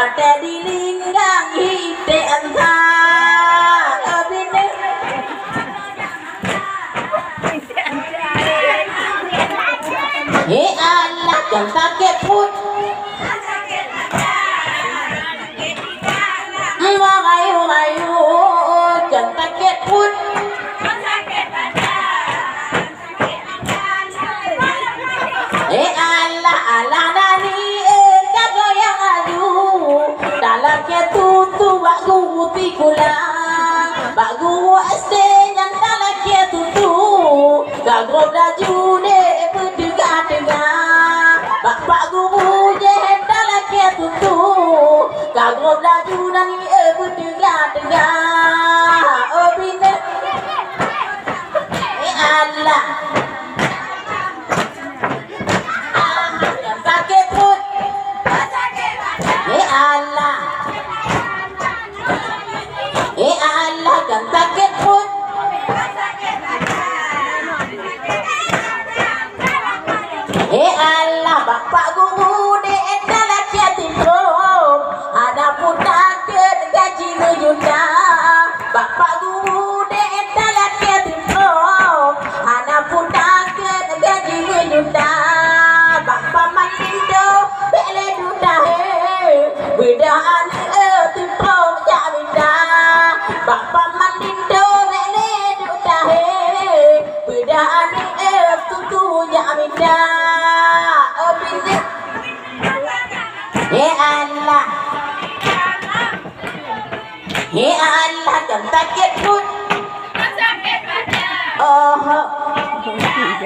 mata dilinggang hite anta abine Allah yang sakit pun Rayu-rayu yang sakit pun Allah Allah nani kado yang adu dalam ketutu bak guru tikulang bak guru SD yang dalam ketutu gagro belaju de berdengar bak guru je dalam ketutu gagro belaju nani berdengar oh bina Allah Allah dan sakit pun Allah bapak guru di dalam yatim rom ada pun takut gaji juta bapak guru di dalam yatim rom ada pun takut gaji juta bapak mandido bele juta bedaan tim rom jabida bapak mandido bele juta bedaan tutu jabida Allah Allah dan sakit pun oh